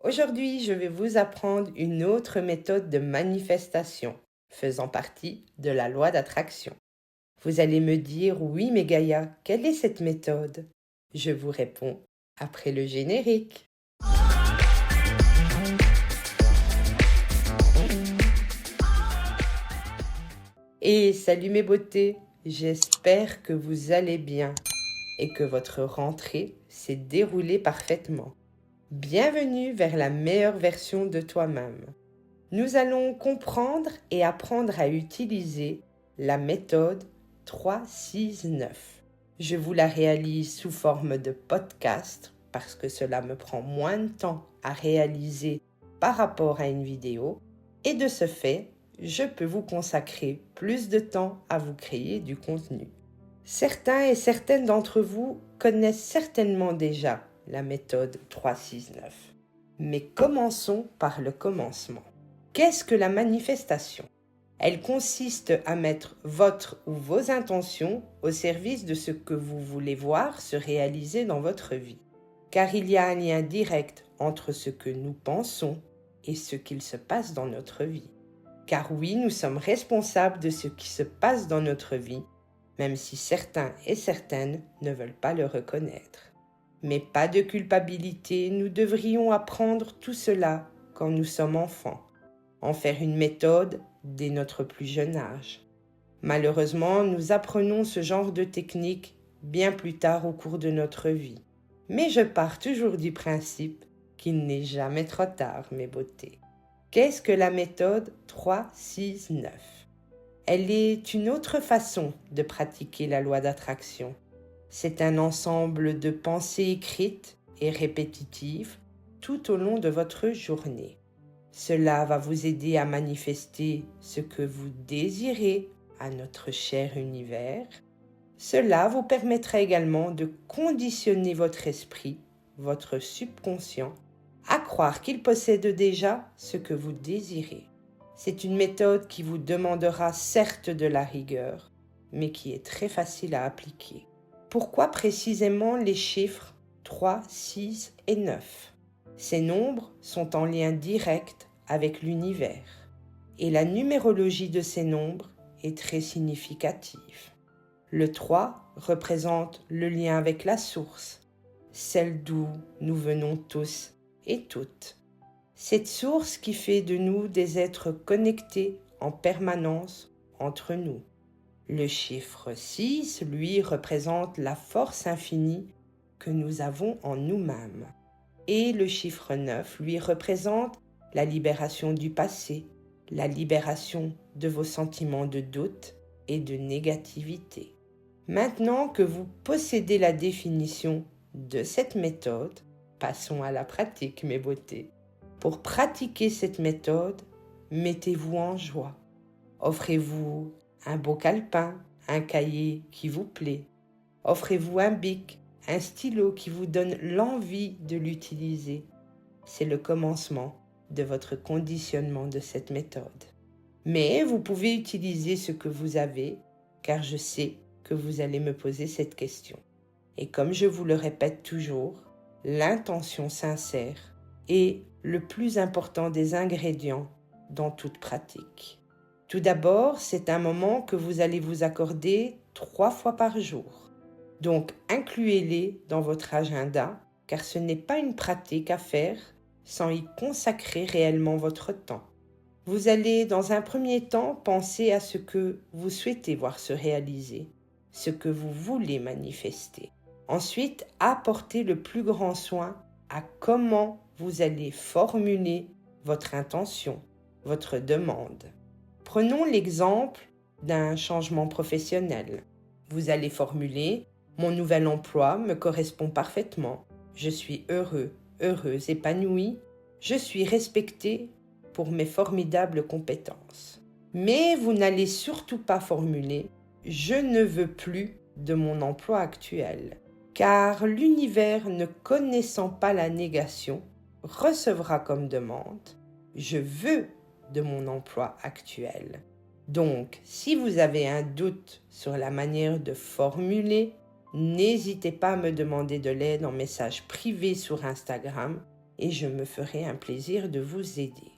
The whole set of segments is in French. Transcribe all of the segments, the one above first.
Aujourd'hui, je vais vous apprendre une autre méthode de manifestation, faisant partie de la loi d'attraction. Vous allez me dire, oui, mais Gaïa, quelle est cette méthode? Je vous réponds après le générique. Et salut mes beautés, j'espère que vous allez bien et que votre rentrée s'est déroulée parfaitement. Bienvenue vers la meilleure version de toi-même. Nous allons comprendre et apprendre à utiliser la méthode 3-6-9. Je vous la réalise sous forme de podcast parce que cela me prend moins de temps à réaliser par rapport à une vidéo et de ce fait, je peux vous consacrer plus de temps à vous créer du contenu. Certains et certaines d'entre vous connaissent certainement déjà la méthode 3-6-9. Mais commençons par le commencement. Qu'est-ce que la manifestation? Elle consiste à mettre votre ou vos intentions au service de ce que vous voulez voir se réaliser dans votre vie. Car il y a un lien direct entre ce que nous pensons et ce qu'il se passe dans notre vie. Car oui, nous sommes responsables de ce qui se passe dans notre vie, même si certains et certaines ne veulent pas le reconnaître. Mais pas de culpabilité, nous devrions apprendre tout cela quand nous sommes enfants, en faire une méthode dès notre plus jeune âge. Malheureusement, nous apprenons ce genre de technique bien plus tard au cours de notre vie. Mais je pars toujours du principe qu'il n'est jamais trop tard, mes beautés. Qu'est-ce que la méthode 3-6-9? Elle est une autre façon de pratiquer la loi d'attraction. C'est un ensemble de pensées écrites et répétitives tout au long de votre journée. Cela va vous aider à manifester ce que vous désirez à notre cher univers. Cela vous permettra également de conditionner votre esprit, votre subconscient, à croire qu'il possède déjà ce que vous désirez. C'est une méthode qui vous demandera certes de la rigueur, mais qui est très facile à appliquer. Pourquoi précisément les chiffres 3, 6 et 9? Ces nombres sont en lien direct avec l'univers, et la numérologie de ces nombres est très significative. Le 3 représente le lien avec la source, celle d'où nous venons tous et toutes. Cette source qui fait de nous des êtres connectés en permanence entre nous. Le chiffre 6, lui, représente la force infinie que nous avons en nous-mêmes. Et le chiffre 9, lui, représente la libération du passé, la libération de vos sentiments de doute et de négativité. Maintenant que vous possédez la définition de cette méthode, passons à la pratique, mes beautés. Pour pratiquer cette méthode, mettez-vous en joie. Offrez-vous un beau calepin, un cahier qui vous plaît. Offrez-vous un bic, un stylo qui vous donne l'envie de l'utiliser. C'est le commencement de votre conditionnement de cette méthode. Mais vous pouvez utiliser ce que vous avez, car je sais que vous allez me poser cette question. Et comme je vous le répète toujours, l'intention sincère est le plus important des ingrédients dans toute pratique. Tout d'abord, c'est un moment que vous allez vous accorder 3 fois par jour. Donc, incluez-les dans votre agenda, car ce n'est pas une pratique à faire sans y consacrer réellement votre temps. Vous allez, dans un premier temps, penser à ce que vous souhaitez voir se réaliser, ce que vous voulez manifester. Ensuite, apportez le plus grand soin à comment vous allez formuler votre intention, votre demande. Prenons l'exemple d'un changement professionnel. Vous allez formuler « Mon nouvel emploi me correspond parfaitement. Je suis heureux, heureuse, épanouie. Je suis respectée pour mes formidables compétences. » Mais vous n'allez surtout pas formuler « Je ne veux plus de mon emploi actuel. » Car l'univers, ne connaissant pas la négation, recevra comme demande « Je veux de mon emploi actuel. » Donc, si vous avez un doute sur la manière de formuler, n'hésitez pas à me demander de l'aide en message privé sur Instagram et je me ferai un plaisir de vous aider.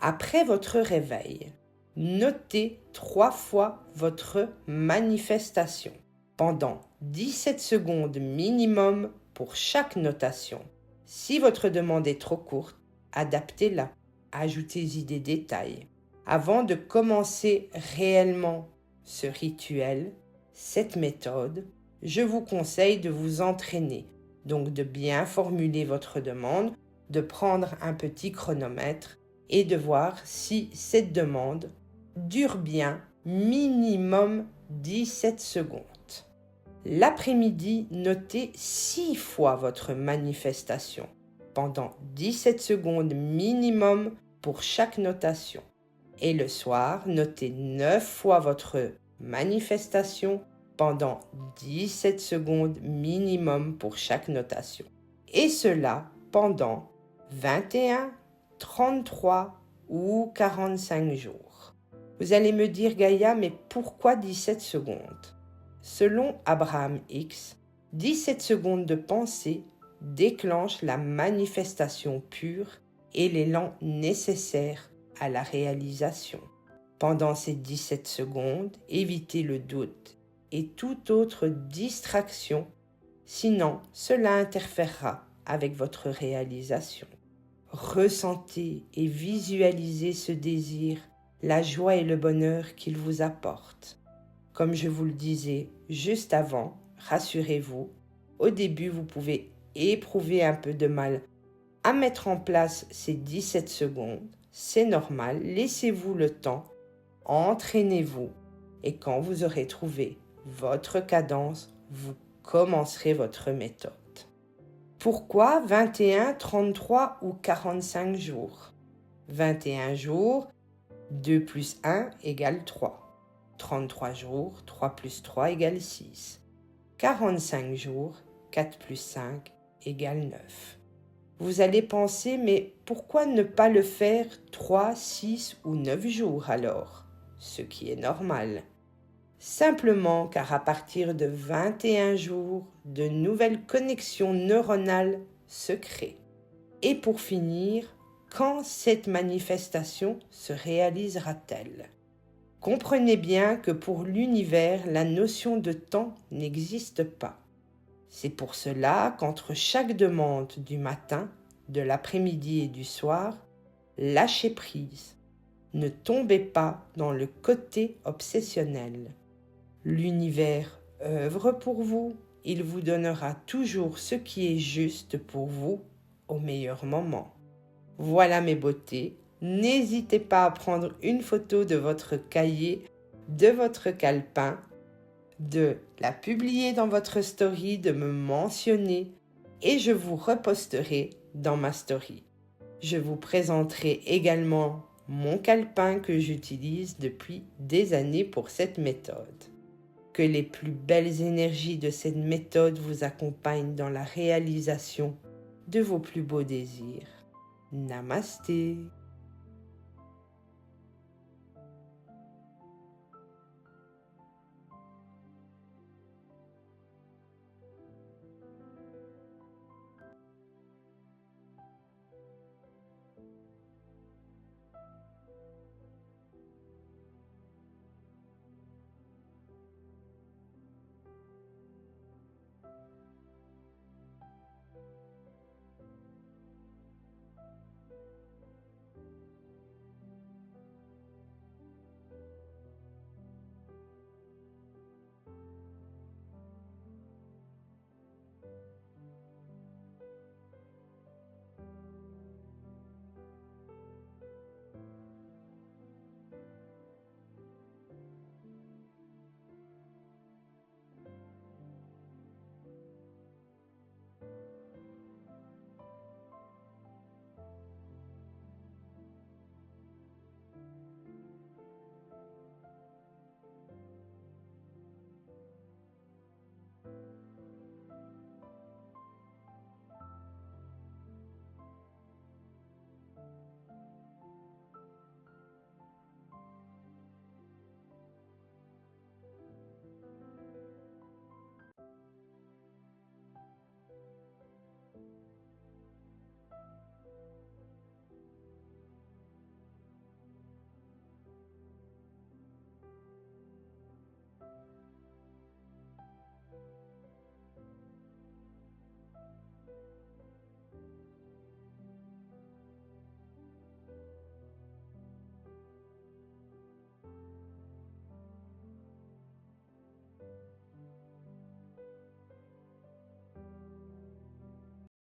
Après votre réveil, notez 3 fois votre manifestation pendant 17 secondes minimum pour chaque notation. Si votre demande est trop courte, adaptez-la, ajoutez-y des détails. Avant de commencer réellement ce rituel, cette méthode, je vous conseille de vous entraîner, donc de bien formuler votre demande, de prendre un petit chronomètre et de voir si cette demande dure bien minimum 17 secondes. L'après-midi, notez 6 fois votre manifestation pendant 17 secondes minimum pour chaque notation. Et le soir, notez 9 fois votre manifestation pendant 17 secondes minimum pour chaque notation. Et cela pendant 21, 33 ou 45 jours. Vous allez me dire, Gaïa, mais pourquoi 17 secondes? Selon Abraham Hicks, 17 secondes de pensée déclenchent la manifestation pure et l'élan nécessaire à la réalisation. Pendant ces 17 secondes, évitez le doute et toute autre distraction, sinon cela interférera avec votre réalisation. Ressentez et visualisez ce désir, la joie et le bonheur qu'il vous apporte. Comme je vous le disais juste avant, rassurez-vous, au début vous pouvez éprouver un peu de mal à mettre en place ces 17 secondes. C'est normal, laissez-vous le temps, entraînez-vous et quand vous aurez trouvé votre cadence, vous commencerez votre méthode. Pourquoi 21, 33 ou 45 jours? 21 jours, 2 plus 1 égale 3. 33 jours, 3 plus 3 égale 6. 45 jours, 4 plus 5 égale 9. Vous allez penser, mais pourquoi ne pas le faire 3, 6 ou 9 jours alors? Ce qui est normal. Simplement car à partir de 21 jours, de nouvelles connexions neuronales se créent. Et pour finir, quand cette manifestation se réalisera-t-elle? Comprenez bien que pour l'univers, la notion de temps n'existe pas. C'est pour cela qu'entre chaque demande du matin, de l'après-midi et du soir, lâchez prise. Ne tombez pas dans le côté obsessionnel. L'univers œuvre pour vous, il vous donnera toujours ce qui est juste pour vous au meilleur moment. Voilà mes beautés, n'hésitez pas à prendre une photo de votre cahier, de votre calepin, de la publier dans votre story, de me mentionner et je vous reposterai dans ma story. Je vous présenterai également mon calepin que j'utilise depuis des années pour cette méthode. Que les plus belles énergies de cette méthode vous accompagnent dans la réalisation de vos plus beaux désirs. Namasté.